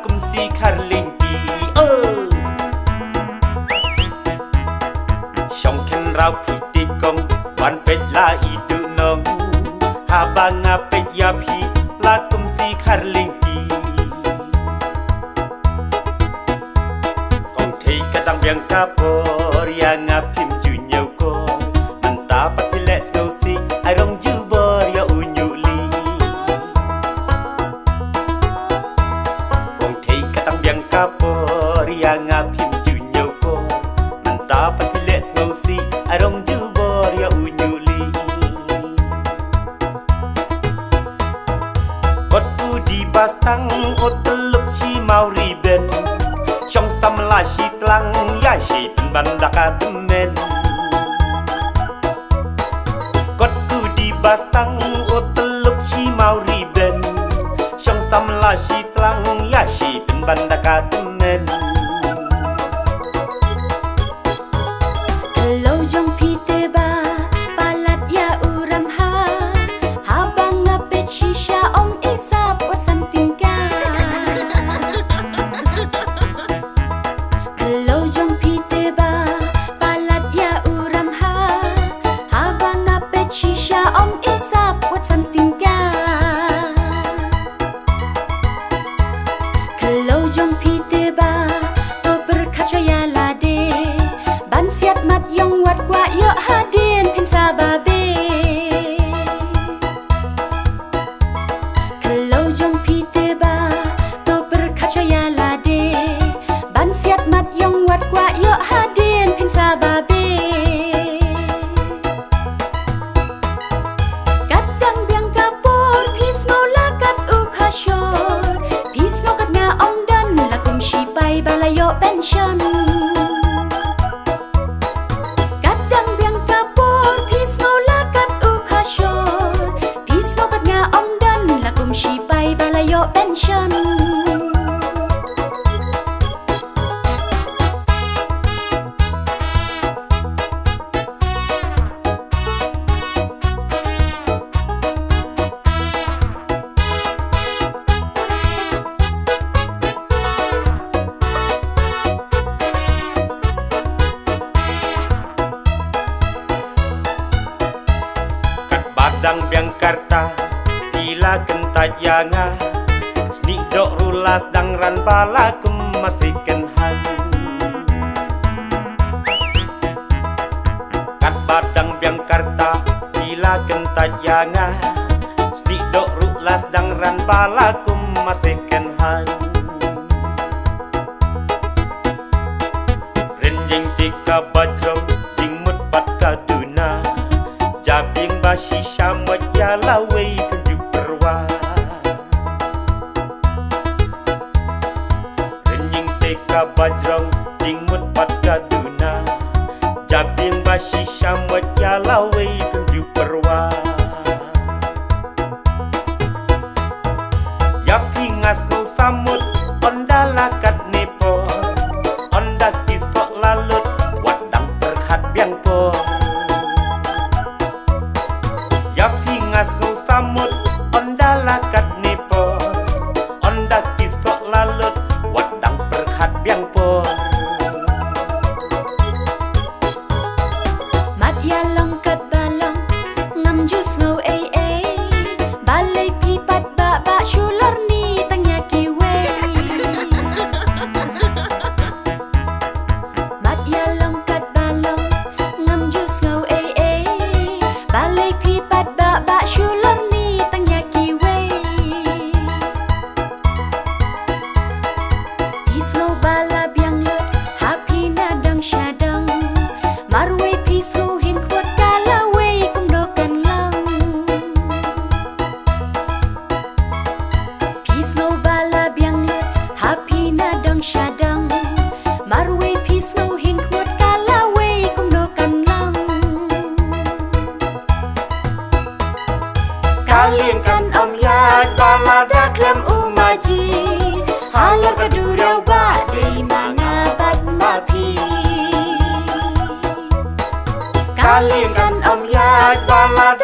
kum si karlingki Song ken rau piti kong ban pet la idu nong Habang apet ya pi la kum si karlingki Kong thei kadang biang kapor yang apim ju nyau ko Manta pat pilek skau si ai rong ju bor ya unyu li Kong thei kadang biang kapor yang apim ju nyau ko Manta pat pilek skau si ai rong ju bor ya unyu li Otu di bastang oteluk si mau riben Trong xăm là si tlang ya si pen bandaka temen Kot ku di bastang oteluk si mau riben Trong xăm là si tlang ya si pen bandaka temen Kalau jong pite ba palat ya uram ha habang ngapet shisha om isap wat santingka Kalau jong pite ba palat ya uram ha habang ngapet shisha om isap wat santingka Kalau jong pite ba to berkaca ya lade ban siat mat yong wat kwa yo hadin pin sababe Kalau jong pite ba to berkaca ya lade ban siat mat yong wat kwa yo hadin pin sababe Kadang biang kapur pis ngola kat ukhashor pis ngokat nga ong dan lakum shipay balayo pension Kadang biang kapur pis ngola kat ukhashor pis ngokat nga ong dan lakum shipay balayo pension Badang biang karta Tila kentat yanga Snik dok rulas dang ran pala kum masih kenhan Kat badang biang karta Tila kentat yanga Snik dok rulas dang ran pala kum masih kenhan Renjing tika bajrong jingmut pat kaduna Jabing basi syamwat ya lawe penjuk perwa Renying teka bajrong jingmut pat kaduna Jabing basi syamwat ya lawe penjuk perwa Yapi ngasmu samut ondalakat nepo Onda kisok lalut wadang perkhat biang po Yapi ngasmu samut ondalakat nepo Onda kisok lalut wadang perkhat biang po Mat ya long kat balong ngam jus ngau balai pipat ba ba shulor ni tangya kiwe Mat ya long kat balong ngam jus ngau balai pipat ba ba shulor ni tangya kiwe Pisngau bala biang lot happy na dang syadang marwe pisngau hin kwat kalawe kumdokan lang Pisngau bala biang lot happy na dang syadang marwe pisngau hin kwat kalawe kumdokan lang Kalian kan om yad bala daklem umaji halar kadurau ba dei mangabat mapi Kalian kan om yad bala